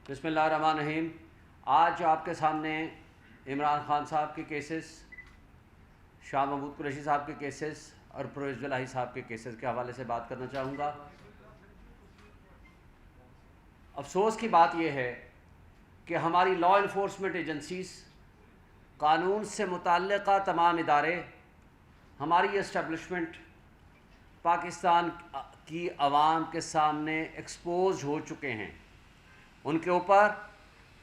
بسم اللہ الرحمن الرحیم۔ آج آپ کے سامنے عمران خان صاحب کے کیسز، شاہ محمود قریشی صاحب کے کیسز اور پرویز الہی صاحب کے کیسز کے حوالے سے بات کرنا چاہوں گا۔ افسوس کی بات یہ ہے کہ ہماری لا انفورسمنٹ ایجنسیز، قانون سے متعلقہ تمام ادارے، ہماری اسٹیبلشمنٹ پاکستان کی عوام کے سامنے ایکسپوز ہو چکے ہیں۔ ان کے اوپر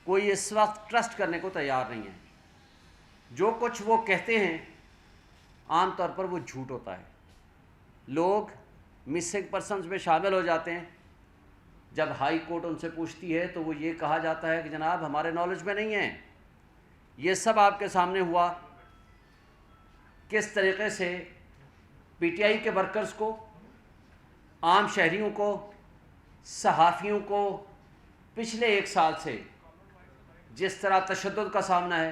کوئی اس وقت ٹرسٹ کرنے کو تیار نہیں ہے۔ جو کچھ وہ کہتے ہیں عام طور پر وہ جھوٹ ہوتا ہے۔ لوگ مسنگ پرسنز میں شامل ہو جاتے ہیں۔ جب ہائی کورٹ ان سے پوچھتی ہے تو وہ یہ کہا جاتا ہے کہ جناب ہمارے نالج میں نہیں ہے۔ یہ سب آپ کے سامنے ہوا کس طریقے سے پی ٹی آئی کے ورکرز کو، عام شہریوں کو، صحافیوں کو پچھلے ایک سال سے جس طرح تشدد کا سامنا ہے،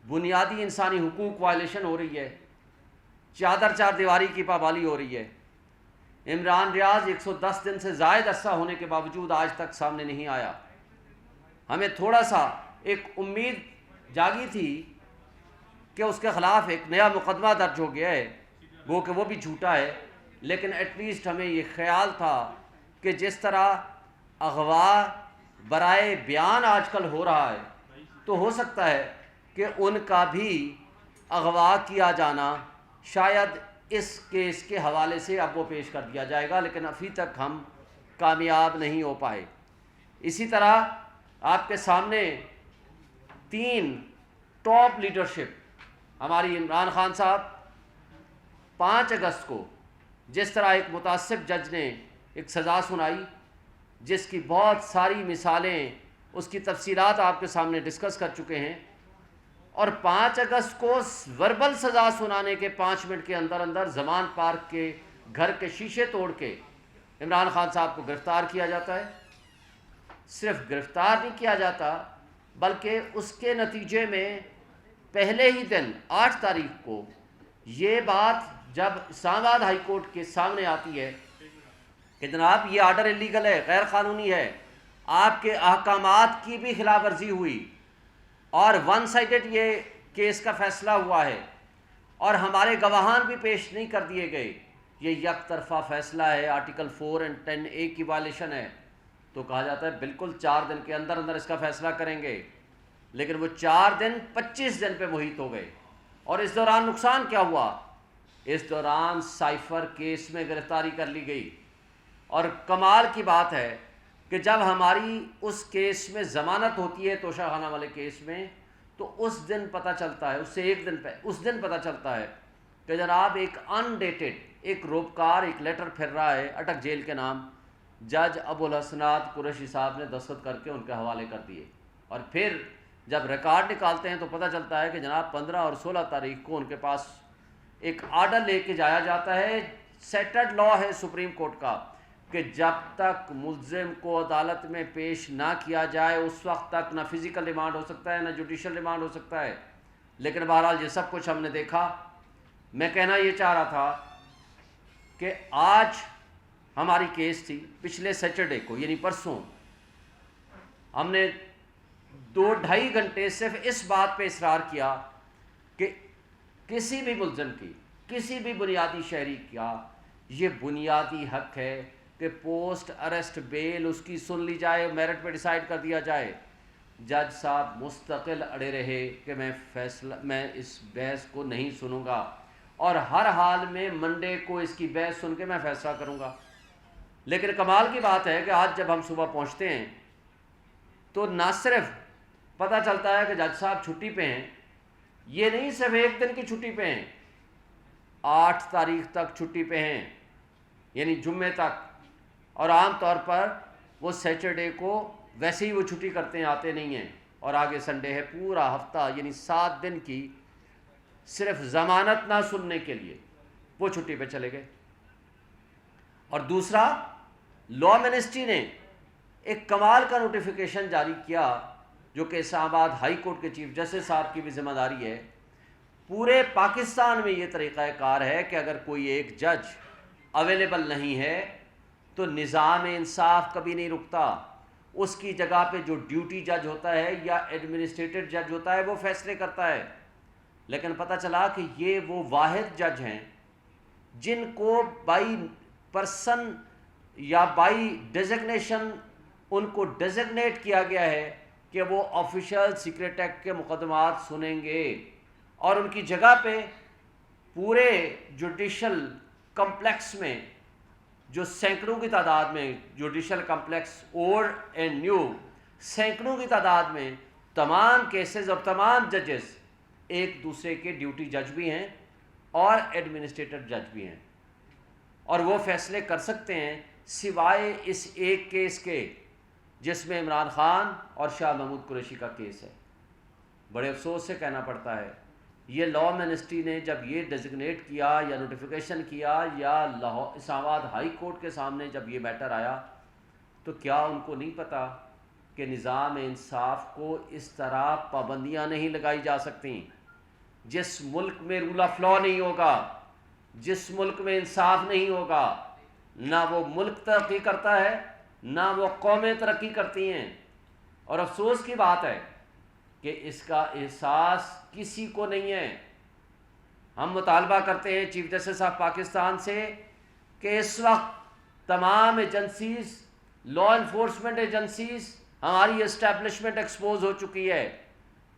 بنیادی انسانی حقوق وائلیشن ہو رہی ہے، چادر چار دیواری کی پابندی ہو رہی ہے۔ عمران ریاض 110 دن سے زائد عرصہ ہونے کے باوجود آج تک سامنے نہیں آیا۔ ہمیں تھوڑا سا ایک امید جاگی تھی کہ اس کے خلاف ایک نیا مقدمہ درج ہو گیا ہے، وہ کہ وہ بھی جھوٹا ہے، لیکن ایٹ لیسٹ ہمیں یہ خیال تھا کہ جس طرح اغوا برائے بیان آج کل ہو رہا ہے تو ہو سکتا ہے کہ ان کا بھی اغوا کیا جانا شاید اس کیس کے حوالے سے اب وہ پیش کر دیا جائے گا، لیکن ابھی تک ہم کامیاب نہیں ہو پائے۔ اسی طرح آپ کے سامنے 3 ٹاپ لیڈرشپ ہماری عمران خان صاحب 5 اگست کو جس طرح ایک متعصب جج نے ایک سزا سنائی، جس کی بہت ساری مثالیں، اس کی تفصیلات آپ کے سامنے ڈسکس کر چکے ہیں، اور 5 اگست کو وربل سزا سنانے کے 5 منٹ کے اندر اندر زمان پارک کے گھر کے شیشے توڑ کے عمران خان صاحب کو گرفتار کیا جاتا ہے۔ صرف گرفتار نہیں کیا جاتا بلکہ اس کے نتیجے میں پہلے ہی دن 8 تاریخ کو یہ بات جب اسلام آباد ہائی کورٹ کے سامنے آتی ہے کہ جناب یہ آرڈر انلیگل ہے، غیر قانونی ہے، آپ کے احکامات کی بھی خلاف ورزی ہوئی اور ون سائیڈڈ یہ کیس کا فیصلہ ہوا ہے اور ہمارے گواہان بھی پیش نہیں کر دیے گئے، یہ یک طرفہ فیصلہ ہے، آرٹیکل 4 اور 10A کی وائلیشن ہے، تو کہا جاتا ہے بالکل 4 دن کے اندر اندر اس کا فیصلہ کریں گے، لیکن وہ 4 دن 25 دن پہ محیط ہو گئے۔ اور اس دوران نقصان کیا ہوا؟ اس دوران سائفر کیس میں گرفتاری کر لی گئی، اور کمال کی بات ہے کہ جب ہماری اس کیس میں ضمانت ہوتی ہے توشہ خانہ والے کیس میں، تو اس دن پتہ چلتا ہے، اس سے ایک دن اس دن پتہ چلتا ہے کہ جناب ایک انڈیٹڈ ایک روپکار ایک لیٹر پھر رہا ہے اٹک جیل کے نام، جج ابوالحسنات قریشی صاحب نے دستخط کر کے ان کے حوالے کر دیے، اور پھر جب ریکارڈ نکالتے ہیں تو پتہ چلتا ہے کہ جناب 15 اور 16 تاریخ کو ان کے پاس ایک آرڈر لے کے جایا جاتا ہے، سیٹرڈ لا ہے سپریم کورٹ کا کہ جب تک ملزم کو عدالت میں پیش نہ کیا جائے اس وقت تک نہ فزیکل ریمانڈ ہو سکتا ہے نہ جوڈیشل ریمانڈ ہو سکتا ہے۔ لیکن بہرحال یہ سب کچھ ہم نے دیکھا۔ میں کہنا یہ چاہ رہا تھا کہ آج ہماری کیس تھی، پچھلے سیٹرڈے کو یعنی پرسوں ہم نے 2-2.5 گھنٹے صرف اس بات پہ اصرار کیا کہ کسی بھی ملزم کی، کسی بھی بنیادی شہری کا یہ بنیادی حق ہے کہ پوسٹ اریسٹ بیل اس کی سن لی جائے، میرٹ پہ ڈیسائیڈ کر دیا جائے۔ جج صاحب مستقل اڑے رہے کہ میں اس بحث کو نہیں سنوں گا اور ہر حال میں منڈے کو اس کی بحث سن کے میں فیصلہ کروں گا۔ لیکن کمال کی بات ہے کہ آج جب ہم صبح پہنچتے ہیں تو نہ صرف پتہ چلتا ہے کہ جج صاحب چھٹی پہ ہیں، یہ نہیں صرف ایک دن کی چھٹی پہ ہیں، 8 تاریخ تک چھٹی پہ ہیں، یعنی جمعے تک، اور عام طور پر وہ سیٹرڈے کو ویسے ہی وہ چھٹی کرتے ہیں، آتے نہیں ہیں، اور آگے سنڈے ہے، پورا ہفتہ یعنی 7 دن کی صرف ضمانت نہ سننے کے لیے وہ چھٹی پہ چلے گئے۔ اور دوسرا، لا منسٹری نے ایک کمال کا نوٹیفیکیشن جاری کیا جو کہ اسلام آباد ہائی کورٹ کے چیف جسٹس صاحب کی بھی ذمہ داری ہے۔ پورے پاکستان میں یہ طریقہ کار ہے کہ اگر کوئی ایک جج اویلیبل نہیں ہے تو نظام انصاف کبھی نہیں رکتا، اس کی جگہ پہ جو ڈیوٹی جج ہوتا ہے یا ایڈمنسٹریٹو جج ہوتا ہے وہ فیصلے کرتا ہے. لیکن پتہ چلا کہ یہ وہ واحد جج ہیں جن کو بائی پرسن یا بائی ڈیزگنیشن ان کو ڈیزگنیٹ کیا گیا ہے کہ وہ آفیشل سیکریٹ ایکٹ کے مقدمات سنیں گے، اور ان کی جگہ پہ پورے جوڈیشل کمپلیکس میں جو سینکڑوں کی تعداد میں judicial complex old and new سینکڑوں کی تعداد میں تمام کیسز اور تمام ججز ایک دوسرے کے ڈیوٹی جج بھی ہیں اور ایڈمنسٹریٹر جج بھی ہیں، اور وہ فیصلے کر سکتے ہیں سوائے اس ایک کیس کے جس میں عمران خان اور شاہ محمود قریشی کا کیس ہے. بڑے افسوس سے کہنا پڑتا ہے یہ لاء منسٹری نے جب یہ ڈیزگنیٹ کیا یا نوٹیفیکیشن کیا یا اسلام آباد ہائی کورٹ کے سامنے جب یہ میٹر آیا تو کیا ان کو نہیں پتا کہ نظام انصاف کو اس طرح پابندیاں نہیں لگائی جا سکتیں. جس ملک میں رول آف لاء نہیں ہوگا، جس ملک میں انصاف نہیں ہوگا، نہ وہ ملک ترقی کرتا ہے نہ وہ قومیں ترقی کرتی ہیں. اور افسوس کی بات ہے کہ اس کا احساس کسی کو نہیں ہے. ہم مطالبہ کرتے ہیں چیف جسٹس آف پاکستان سے کہ اس وقت تمام ایجنسیز، لاء انفورسمنٹ ایجنسیز، ہماری اسٹیبلشمنٹ ایکسپوز ہو چکی ہے،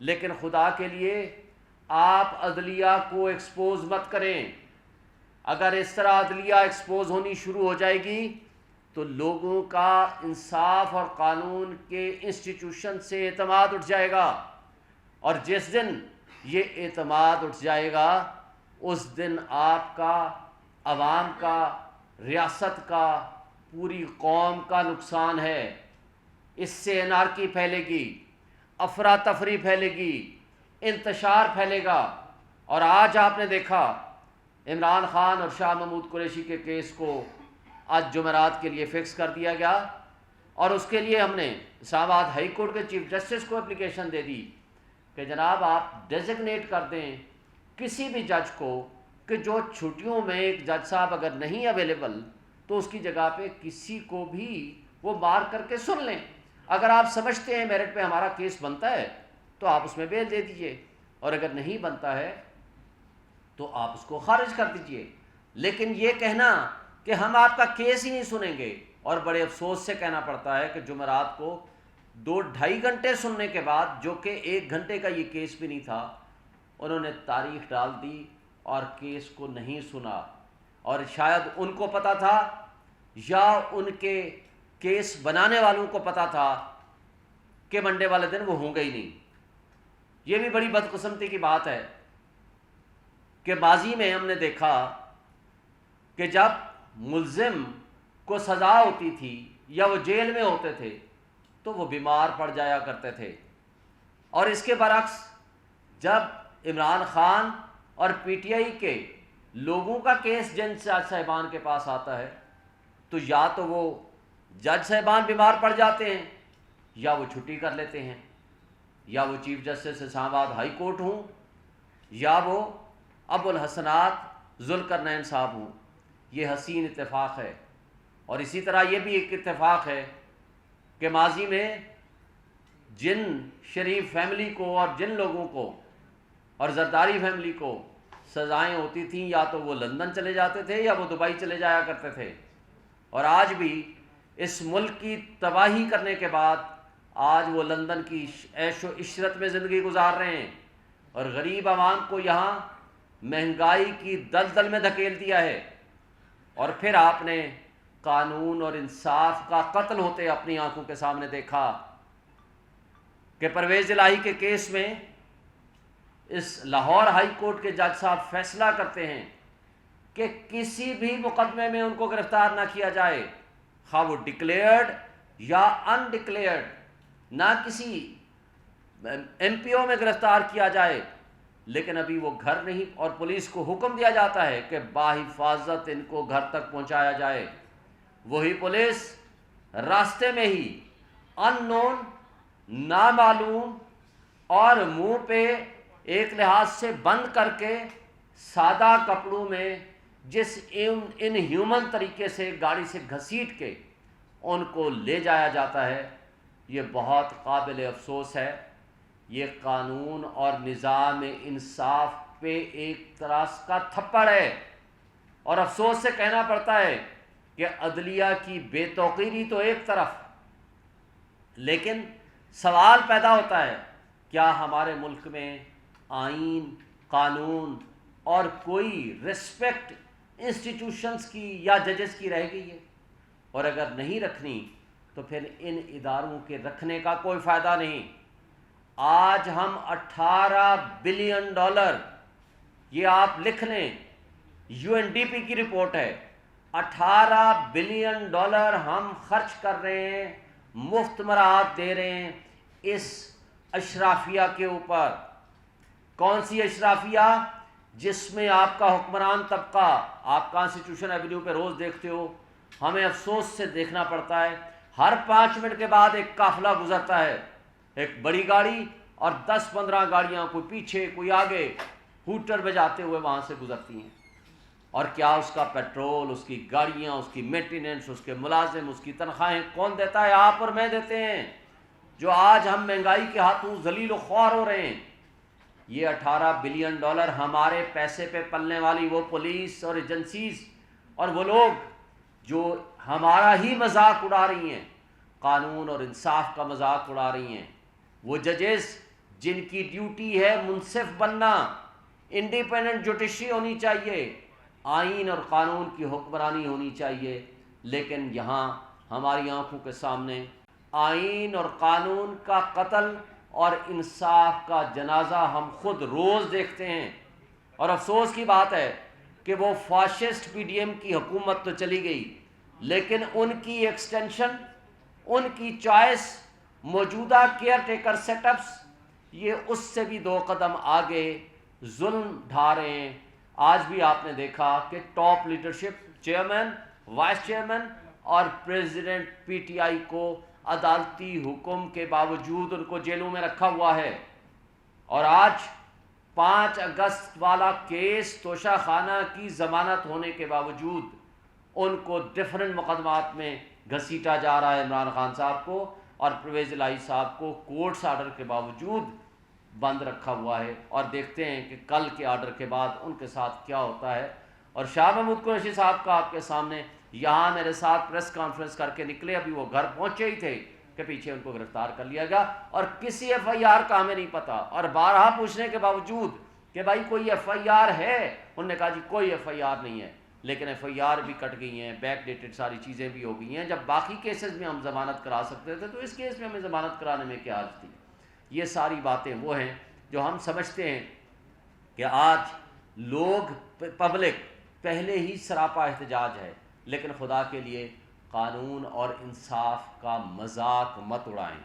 لیکن خدا کے لیے آپ عدلیہ کو ایکسپوز مت کریں. اگر اس طرح عدلیہ ایکسپوز ہونی شروع ہو جائے گی تو لوگوں کا انصاف اور قانون کے انسٹیٹیوشن سے اعتماد اٹھ جائے گا، اور جس دن یہ اعتماد اٹھ جائے گا اس دن آپ کا، عوام کا، ریاست کا، پوری قوم کا نقصان ہے. اس سے انارکی پھیلے گی، افراتفری پھیلے گی، انتشار پھیلے گا. اور آج آپ نے دیکھا عمران خان اور شاہ محمود قریشی کے کیس کو آج جمعرات کے لیے فکس کر دیا گیا، اور اس کے لیے ہم نے اسلام آباد ہائی کورٹ کے چیف جسٹس کو اپلیکیشن دے دی کہ جناب آپ ڈیزگنیٹ کر دیں کسی بھی جج کو کہ جو چھٹیوں میں ایک جج صاحب اگر نہیں اویلیبل تو اس کی جگہ پہ کسی کو بھی وہ مار کر کے سن لیں. اگر آپ سمجھتے ہیں میرٹ پہ ہمارا کیس بنتا ہے تو آپ اس میں بیل دے دیجئے، اور اگر نہیں بنتا ہے تو آپ اس کو خارج کر دیجئے. لیکن یہ کہنا کہ ہم آپ کا کیس ہی نہیں سنیں گے، اور بڑے افسوس سے کہنا پڑتا ہے کہ جمعرات کو 2-2.5 گھنٹے سننے کے بعد، جو کہ 1 گھنٹے کا یہ کیس بھی نہیں تھا، انہوں نے تاریخ ڈال دی اور کیس کو نہیں سنا. اور شاید ان کو پتا تھا یا ان کے کیس بنانے والوں کو پتا تھا کہ منڈے والے دن وہ ہوں گے ہی نہیں. یہ بھی بڑی بدقسمتی کی بات ہے کہ ماضی میں ہم نے دیکھا کہ جب ملزم کو سزا ہوتی تھی یا وہ جیل میں ہوتے تھے تو وہ بیمار پڑ جایا کرتے تھے، اور اس کے برعکس جب عمران خان اور پی ٹی آئی کے لوگوں کا کیس جج صاحبان کے پاس آتا ہے تو یا تو وہ جج صاحبان بیمار پڑ جاتے ہیں یا وہ چھٹی کر لیتے ہیں، یا وہ چیف جسٹس اسلام آباد ہائی کورٹ ہوں یا وہ ابو الحسنات ذوالقرنین صاحب ہوں. یہ حسین اتفاق ہے. اور اسی طرح یہ بھی ایک اتفاق ہے کہ ماضی میں جن شریف فیملی کو اور جن لوگوں کو اور زرداری فیملی کو سزائیں ہوتی تھیں یا تو وہ لندن چلے جاتے تھے یا وہ دبئی چلے جایا کرتے تھے، اور آج بھی اس ملک کی تباہی کرنے کے بعد آج وہ لندن کی عیش و عشرت میں زندگی گزار رہے ہیں، اور غریب عوام کو یہاں مہنگائی کی دلدل میں دھکیل دیا ہے. اور پھر آپ نے قانون اور انصاف کا قتل ہوتے اپنی آنکھوں کے سامنے دیکھا کہ پرویز الہی کے کیس میں اس لاہور ہائی کورٹ کے جج صاحب فیصلہ کرتے ہیں کہ کسی بھی مقدمے میں ان کو گرفتار نہ کیا جائے، خواہ وہ ڈکلیئرڈ یا ان ڈکلیئرڈ، نہ کسی ایم پی او میں گرفتار کیا جائے. لیکن ابھی وہ گھر نہیں، اور پولیس کو حکم دیا جاتا ہے کہ باحفاظت ان کو گھر تک پہنچایا جائے. وہی پولیس راستے میں ہی ان نون، نامعلوم اور منہ پہ ایک لحاظ سے بند کر کے سادہ کپڑوں میں جس ان ہیومن طریقے سے گاڑی سے گھسیٹ کے ان کو لے جایا جاتا ہے. یہ بہت قابل افسوس ہے. یہ قانون اور نظام انصاف پہ ایک طرح کا تھپڑ ہے، اور افسوس سے کہنا پڑتا ہے کہ عدلیہ کی بے توقیری تو ایک طرف، لیکن سوال پیدا ہوتا ہے کیا ہمارے ملک میں آئین، قانون اور کوئی رسپیکٹ انسٹیٹیوشنز کی یا ججز کی رہ گئی ہے؟ اور اگر نہیں رکھنی تو پھر ان اداروں کے رکھنے کا کوئی فائدہ نہیں. آج ہم $18 بلین، یہ آپ لکھ لیں، UNDP کی رپورٹ ہے، $18 بلین ہم خرچ کر رہے ہیں، مفت مراعات دے رہے ہیں اس اشرافیہ کے اوپر. کون سی اشرافیہ؟ جس میں آپ کا حکمران طبقہ، آپ کانسٹیٹیوشن ایونیو پہ روز دیکھتے ہو، ہمیں افسوس سے دیکھنا پڑتا ہے ہر 5 منٹ کے بعد ایک قافلہ گزرتا ہے، ایک بڑی گاڑی اور 10-15 گاڑیاں، کوئی پیچھے کوئی آگے، ہوٹر بجاتے ہوئے وہاں سے گزرتی ہیں. اور کیا اس کا پیٹرول، اس کی گاڑیاں، اس کی مینٹیننس، اس کے ملازم، اس کی تنخواہیں کون دیتا ہے؟ آپ اور میں دیتے ہیں، جو آج ہم مہنگائی کے ہاتھوں ذلیل و خوار ہو رہے ہیں. یہ $18 بلین ہمارے پیسے پہ پلنے والی وہ پولیس اور ایجنسیز اور وہ لوگ جو ہمارا ہی مذاق اڑا رہی ہیں، قانون اور انصاف کا مذاق اڑا رہی ہیں، وہ ججز جن کی ڈیوٹی ہے منصف بننا، انڈیپینڈنٹ جوڈیشری ہونی چاہیے، آئین اور قانون کی حکمرانی ہونی چاہیے. لیکن یہاں ہماری آنکھوں کے سامنے آئین اور قانون کا قتل اور انصاف کا جنازہ ہم خود روز دیکھتے ہیں. اور افسوس کی بات ہے کہ وہ فاشسٹ PDM کی حکومت تو چلی گئی، لیکن ان کی ایکسٹینشن، ان کی چوائس، موجودہ کیئر ٹیکر سیٹ اپس، یہ اس سے بھی 2 قدم آگے ظلم ڈھا رہے ہیں. آج بھی آپ نے دیکھا کہ top leadership, chairman, vice chairman اور پریزیڈنٹ PTI کو عدالتی حکم کے باوجود ان کو جیلوں میں رکھا ہوا ہے. اور آج 5 اگست والا کیس توشہ خانہ کی ضمانت ہونے کے باوجود ان کو ڈفرنٹ مقدمات میں گھسیٹا جا رہا ہے. عمران خان صاحب کو اور پرویز الہی صاحب کو کورٹس آرڈر کے باوجود بند رکھا ہوا ہے، اور دیکھتے ہیں کہ کل کے آرڈر کے بعد ان کے ساتھ کیا ہوتا ہے. اور شاہ محمود قریشی صاحب کا آپ کے سامنے یہاں میرے ساتھ پریس کانفرنس کر کے نکلے، ابھی وہ گھر پہنچے ہی تھے کہ پیچھے ان کو گرفتار کر لیا گیا، اور کسی FIR کا ہمیں نہیں پتا. اور بارہا پوچھنے کے باوجود کہ بھائی کوئی FIR ہے، انہوں نے کہا جی کوئی FIR نہیں ہے. لیکن FIR بھی کٹ گئی ہیں، بیک ڈیٹڈ ساری چیزیں بھی ہو گئی ہیں. جب باقی کیسز میں ہم ضمانت کرا سکتے تھے تو اس کیس میں ہمیں ضمانت کرانے میں کیا حرج تھی؟ یہ ساری باتیں وہ ہیں جو ہم سمجھتے ہیں کہ آج لوگ، پبلک پہلے ہی سراپا احتجاج ہے، لیکن خدا کے لیے قانون اور انصاف کا مذاق مت اڑائیں.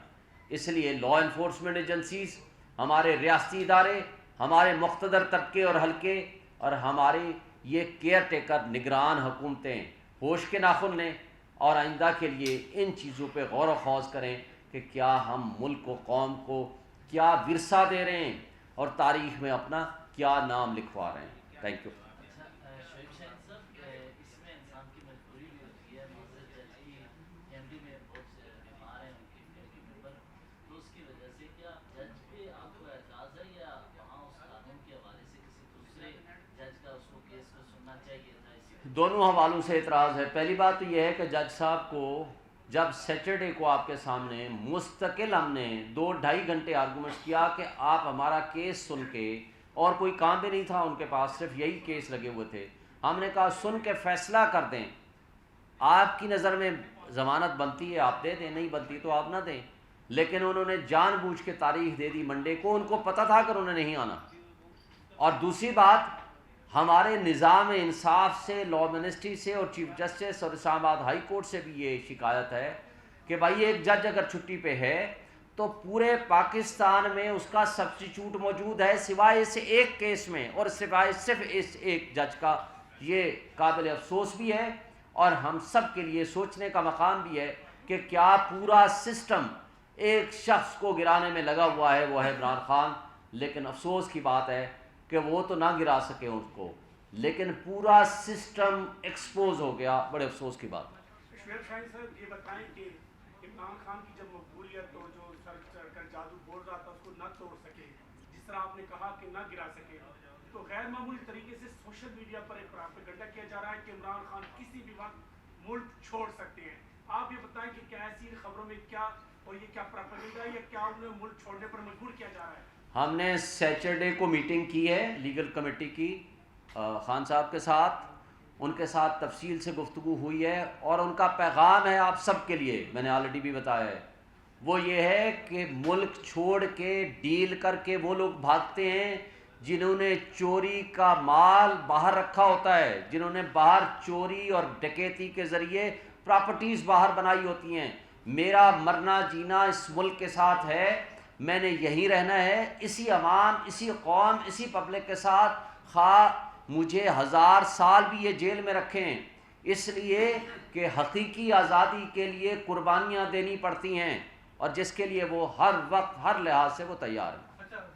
اس لیے لا انفورسمنٹ ایجنسیز، ہمارے ریاستی ادارے، ہمارے مقتدر طبقے اور حلقے، اور ہمارے یہ کیئر ٹیکر نگران حکومتیں ہوش کے ناخن لیں اور آئندہ کے لیے ان چیزوں پہ غور و خوض کریں کہ کیا ہم ملک و قوم کو کیا ورثہ دے رہے ہیں اور تاریخ میں اپنا کیا نام لکھوا رہے ہیں. Thank you. دونوں حوالوں سے اعتراض ہے. پہلی بات تو یہ ہے کہ جج صاحب کو جب سیٹرڈے کو آپ کے سامنے مستقل ہم نے 2-2.5 گھنٹے آرگومنٹ کیا کہ آپ ہمارا کیس سن کے، اور کوئی کام بھی نہیں تھا ان کے پاس، صرف یہی کیس لگے ہوئے تھے، ہم نے کہا سن کے فیصلہ کر دیں، آپ کی نظر میں ضمانت بنتی ہے آپ دے دیں، نہیں بنتی تو آپ نہ دیں. لیکن انہوں نے جان بوجھ کے تاریخ دے دی منڈے کو، ان کو پتہ تھا کہ انہوں نے نہیں آنا. اور دوسری بات، ہمارے نظام انصاف سے، لا منسٹری سے اور چیف جسٹس اور اسلام آباد ہائی کورٹ سے بھی یہ شکایت ہے کہ بھائی ایک جج اگر چھٹی پہ ہے تو پورے پاکستان میں اس کا سبسٹیچیوٹ موجود ہے سوائے اس ایک کیس میں، اور سوائے صرف اس ایک جج کا. یہ قابل افسوس بھی ہے اور ہم سب کے لیے سوچنے کا مقام بھی ہے کہ کیا پورا سسٹم ایک شخص کو گرانے میں لگا ہوا ہے، وہ ہے عمران خان. لیکن افسوس کی بات ہے کہ وہ تو نہ گرا سکے اس کو، لیکن پورا سسٹم ایکسپوز ہو گیا. بڑے افسوس کی بات ہے. شعیب صاحب یہ بتائیں کہ عمران خان کی جب مقبولیت اور جو سر چڑھ کر جادو بول رہا تھا اس کو نہ توڑ سکے، جس طرح آپ نے کہا کہ نہ گرا سکے، تو غیر معمولی طریقے سے سوشل میڈیا پر ایک پروپیگنڈا کیا جا رہا ہے کہ عمران خان کسی بھی وقت ملک چھوڑ سکتے ہیں. آپ یہ بتائیں کہ کیا ایسی خبروں میں کیا، اور یہ کیا پروپیگنڈا ہے یا کیا انہیں ملک چھوڑنے پر مجبور کیا جا رہا ہے؟ ہم نے سیچرڈے کو میٹنگ کی ہے لیگل کمیٹی کی خان صاحب کے ساتھ، ان کے ساتھ تفصیل سے گفتگو ہوئی ہے، اور ان کا پیغام ہے آپ سب کے لیے، میں نے آلریڈی بھی بتایا ہے، وہ یہ ہے کہ ملک چھوڑ کے ڈیل کر کے وہ لوگ بھاگتے ہیں جنہوں نے چوری کا مال باہر رکھا ہوتا ہے، جنہوں نے باہر چوری اور ڈکیتی کے ذریعے پراپرٹیز باہر بنائی ہوتی ہیں. میرا مرنا جینا اس ملک کے ساتھ ہے، میں نے یہیں رہنا ہے، اسی عوام، اسی قوم، اسی پبلک کے ساتھ، خواہ مجھے 1000 سال بھی یہ جیل میں رکھیں، اس لیے کہ حقیقی آزادی کے لیے قربانیاں دینی پڑتی ہیں، اور جس کے لیے وہ ہر وقت ہر لحاظ سے وہ تیار ہیں.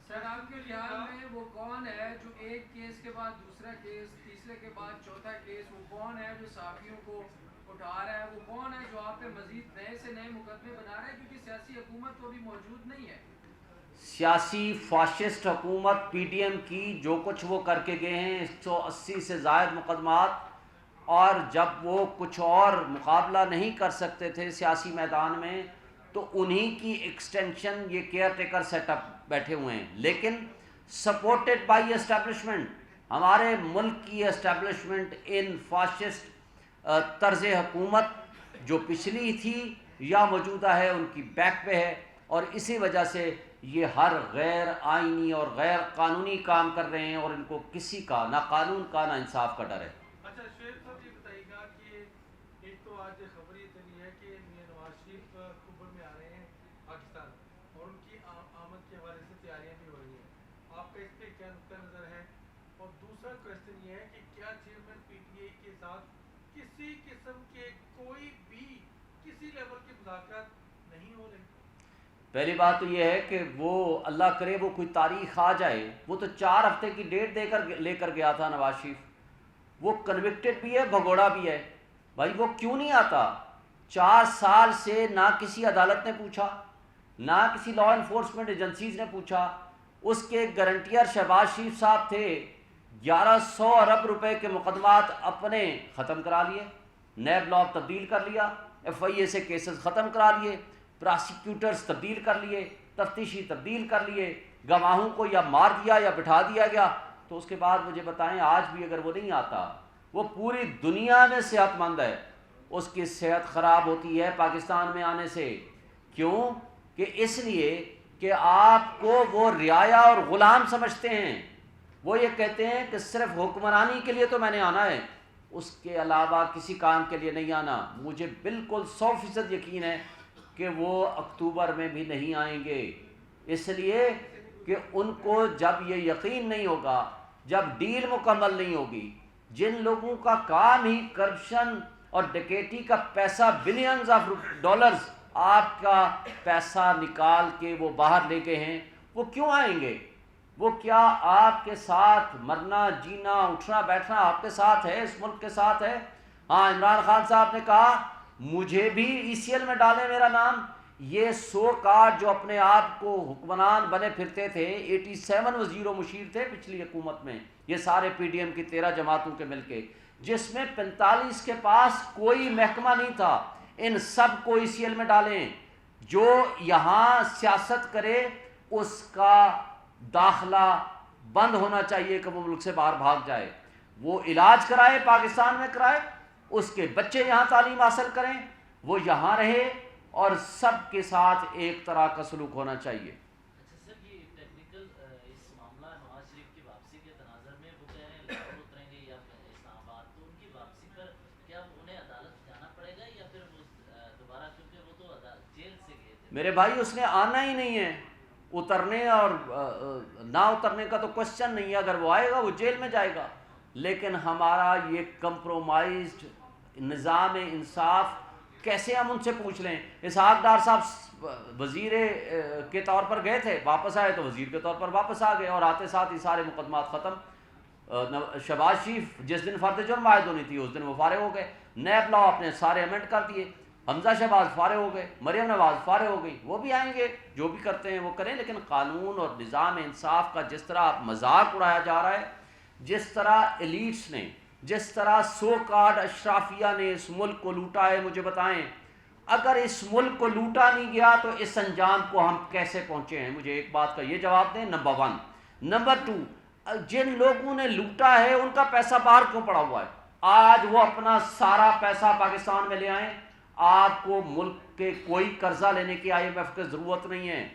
سر آپ کے لحاظ میں وہ کون ہے جو ایک کیس کے بعد دوسرا کیس، تیسرے کے بعد چوتھا کیس، وہ کون ہے جو صحافیوں کو اٹھا رہا ہے، وہ کون ہے جو آپ پہ مزید نئے سے نئے مقدمے بنا رہا ہے، کیونکہ سیاسی حکومت تو ابھی موجود نہیں ہے؟ سیاسی فاشسٹ حکومت پی ڈی ایم کی جو کچھ وہ کر کے گئے ہیں، 180 سے زائد مقدمات، اور جب وہ کچھ اور مقابلہ نہیں کر سکتے تھے سیاسی میدان میں تو انہی کی ایکسٹینشن یہ کیئر ٹیکر سیٹ اپ بیٹھے ہوئے ہیں، لیکن سپورٹڈ بائی اسٹیبلشمنٹ، ہمارے ملک کی اسٹیبلشمنٹ ان فاشسٹ طرز حکومت جو پچھلی تھی یا موجودہ ہے ان کی بیک پہ ہے، اور اسی وجہ سے یہ ہر غیر آئینی اور غیر قانونی کام کر رہے ہیں، اور ان کو کسی کا نہ قانون کا نہ انصاف کا ڈر ہے. اچھا شعیب صاحب یہ بتائیے گا کہ ایک تو آج خبر یہ چلی ہے کہ میاں نواز شریف اکتوبر میں آ رہے ہیں پاکستان، اور ان کی آمد کے حوالے سے تیاریاں بھی ہو رہی ہیں، آپ کا اس پہ کیا نقطہ نظر ہے؟ اور دوسرا کویشچن یہ ہے کہ کیا چیئرمین پی ٹی آئی کے ساتھ کسی قسم کے کوئی بھی کسی لیول کے مذاکرات نہیں ہو رہے؟ پہلی بات تو یہ ہے کہ وہ اللہ کرے وہ کوئی تاریخ آ جائے، وہ تو 4 ہفتے کی ڈیٹ لے کر گیا تھا نواز شریف، وہ کنوکٹڈ بھی ہے، بھگوڑا بھی ہے. بھائی وہ کیوں نہیں آتا؟ 4 سال سے نہ کسی عدالت نے پوچھا، نہ کسی لا انفورسمنٹ ایجنسیز نے پوچھا. اس کے گارنٹیئر شہباز شریف صاحب تھے، 1100 ارب روپے کے مقدمات اپنے ختم کرا لیے، نیب لا تبدیل کر لیا، ایف آئی اے سے کیسز ختم کرا لیے، پراسیکیوٹرز تبدیل کر لیے، تفتیشی تبدیل کر لیے، گواہوں کو یا مار دیا یا بٹھا دیا گیا. تو اس کے بعد مجھے بتائیں آج بھی اگر وہ نہیں آتا، وہ پوری دنیا میں صحت مند ہے، اس کی صحت خراب ہوتی ہے پاکستان میں آنے سے. کیوں؟ کہ اس لیے کہ آپ کو وہ رعایا اور غلام سمجھتے ہیں. وہ یہ کہتے ہیں کہ صرف حکمرانی کے لیے تو میں نے آنا ہے، اس کے علاوہ کسی کام کے لیے نہیں آنا. مجھے بالکل 100% یقین ہے کہ وہ اکتوبر میں بھی نہیں آئیں گے، اس لیے کہ ان کو جب یہ یقین نہیں ہوگا، جب ڈیل مکمل نہیں ہوگی، جن لوگوں کا کام ہی کرپشن اور ڈکیٹی کا پیسہ بلینز آف ڈالرز آپ کا پیسہ نکال کے وہ باہر لے گئے ہیں، وہ کیوں آئیں گے؟ وہ کیا آپ کے ساتھ مرنا جینا اٹھنا بیٹھنا آپ کے ساتھ ہے، اس ملک کے ساتھ ہے؟ ہاں عمران خان صاحب نے کہا مجھے بھی ای سی ایل میں ڈالیں میرا نام. یہ 100 کارڈ جو اپنے آپ کو حکمران بنے پھرتے تھے، 87 وزیر و مشیر تھے پچھلی حکومت میں، یہ سارے پی ڈی ایم کی 13 جماعتوں کے مل کے، جس میں 45 کے پاس کوئی محکمہ نہیں تھا. ان سب کو ای سی ایل میں ڈالیں. جو یہاں سیاست کرے اس کا داخلہ بند ہونا چاہیے کہ وہ ملک سے باہر بھاگ جائے. وہ علاج کرائے پاکستان میں کرائے، اس کے بچے یہاں تعلیم حاصل کریں، وہ یہاں رہے، اور سب کے ساتھ ایک طرح کا سلوک ہونا چاہیے. اچھا سر، یہ ٹیکنیکل اس معاملہ نواز شریف کی واپسی کے تناظر میں وہ کہہ رہے ہیں لاہور اتریں گے یا اسلام آباد، تو ان کی واپسی پر کیا انہیں عدالت جانا پڑے گا یا پھر وہ دوبارہ، کیونکہ وہ تو جیل سے گئے تھے؟ میرے بھائی اس نے آنا ہی نہیں ہے، اترنے اور نہ اترنے کا تو کوشچن نہیں ہے. اگر وہ آئے گا وہ جیل میں جائے گا. لیکن ہمارا یہ کمپرومائزڈ نظام انصاف کیسے ہم ان سے پوچھ لیں؟ اسحاق ڈار صاحب وزیر کے طور پر گئے تھے، واپس آئے تو وزیر کے طور پر واپس آ گئے، اور آتے ساتھ ہی سارے مقدمات ختم. شہباز شریف جس دن فرد جرم عائد ہونی تھی اس دن وہ فارغ ہو گئے. نیب لا اپنے سارے امینڈ کر دیے. حمزہ شہباز فارغ ہو گئے، مریم نواز فارغ ہو گئی، وہ بھی آئیں گے، جو بھی کرتے ہیں وہ کریں، لیکن قانون اور نظام انصاف کا جس طرح مذاق اڑایا جا رہا ہے، جس طرح ایلیٹس نے، جس طرح سو کارڈ اشرافیہ نے اس ملک کو لوٹا ہے، مجھے بتائیں اگر اس ملک کو لوٹا نہیں گیا تو اس انجام کو ہم کیسے پہنچے ہیں؟ مجھے ایک بات کا یہ جواب دیں، نمبر 1۔ نمبر 2، جن لوگوں نے لوٹا ہے ان کا پیسہ باہر کیوں پڑا ہوا ہے؟ آج وہ اپنا سارا پیسہ پاکستان میں لے آئیں، آپ کو ملک کے کوئی قرضہ لینے کی IMF کی ضرورت نہیں ہے،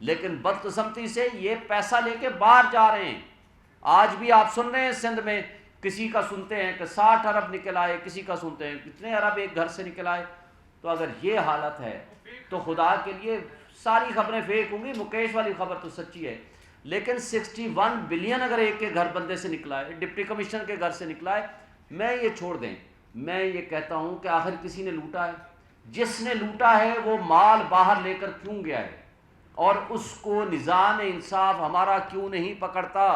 لیکن بدقسمتی سے یہ پیسہ لے کے باہر جا رہے ہیں۔ آج بھی آپ سن رہے ہیں سندھ میں کسی کا سنتے ہیں کہ 60 ارب نکل آئے، کسی کا سنتے ہیں کتنے ارب ایک گھر سے نکل آئے۔ تو اگر یہ حالت ہے تو خدا کے لیے ساری خبریں فیک ہوں گی، مکیش والی خبر تو سچی ہے، لیکن 61 بلین اگر ایک کے گھر بندے سے نکلا ہے، ڈپٹی کمشنر کے گھر سے نکلا ہے، میں یہ چھوڑ دیں، میں یہ کہتا ہوں کہ آخر کسی نے لوٹا ہے، جس نے لوٹا ہے وہ مال باہر لے کر کیوں گیا ہے، اور اس کو نظام انصاف ہمارا کیوں نہیں پکڑتا؟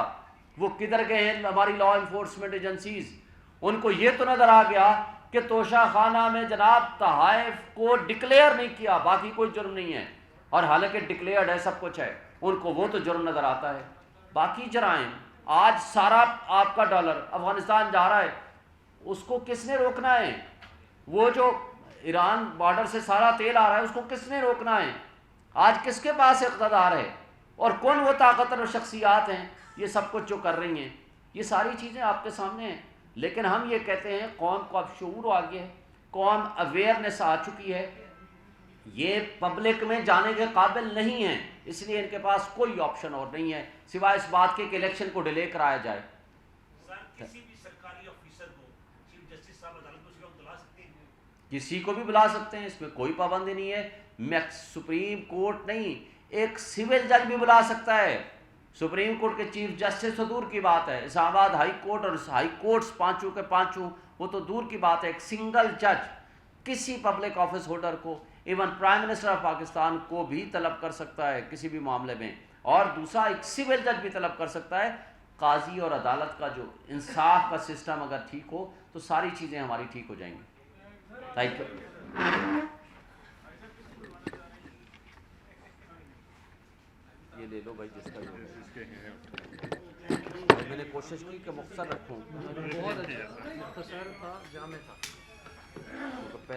وہ کدھر گئے ہیں ہماری لا انفورسمنٹ ایجنسیز؟ ان کو یہ تو نظر آ گیا کہ توشہ خانہ میں جناب تحائف کو ڈکلیئر نہیں کیا، باقی کوئی جرم نہیں ہے، اور حالانکہ ڈکلیئرڈ ہے، سب کچھ ہے، ان کو وہ تو جرم نظر آتا ہے۔ باقی جرائم، آج سارا آپ کا ڈالر افغانستان جا رہا ہے، اس کو کس نے روکنا ہے؟ وہ جو ایران بارڈر سے سارا تیل آ رہا ہے، اس کو کس نے روکنا ہے؟ آج کس کے پاس اقتدار ہے، اور کون وہ طاقتور شخصیات ہیں یہ سب کچھ جو کر رہی ہیں؟ یہ ساری چیزیں آپ کے سامنے ہیں، لیکن ہم یہ کہتے ہیں قوم کو اب شعور آ گیا ہے، قوم اویئرنیس آ چکی ہے، یہ پبلک میں جانے کے قابل نہیں ہیں، اس لیے ان کے پاس کوئی آپشن اور نہیں ہے سوائے اس بات کے کہ الیکشن کو ڈیلے کرایا جائے۔ کسی بھی سرکاری آفیسر کو چیف جسٹس صاحب عدالت میں اس وقت بلا سکتے ہیں، کسی کو بھی بلا سکتے ہیں، اس میں کوئی پابندی نہیں ہے۔ سپریم کورٹ نہیں، ایک سول جج بھی بلا سکتا ہے، سپریم کورٹ کے چیف جسٹس تو دور کی بات ہے، اسلام آباد ہائی کورٹ اور ہائی کورٹس پانچوں کے پانچوں وہ تو دور کی بات ہے، ایک سنگل جج کسی پبلک آفس ہولڈر کو، even prime minister of Pakistan کو بھی طلب کر سکتا ہے کسی بھی معاملے میں، اور دوسرا ایک سول جج بھی طلب کر سکتا ہے۔ قاضی اور عدالت کا جو انصاف کا سسٹم اگر ٹھیک ہو تو ساری چیزیں ہماری ٹھیک ہو جائیں گی۔ Thank you. یہ لے لو بھائی جس کا میں نے کوشش کی کہ مختصر رکھوں۔ بہت اچھا، مختصر تھا، جامع تھا۔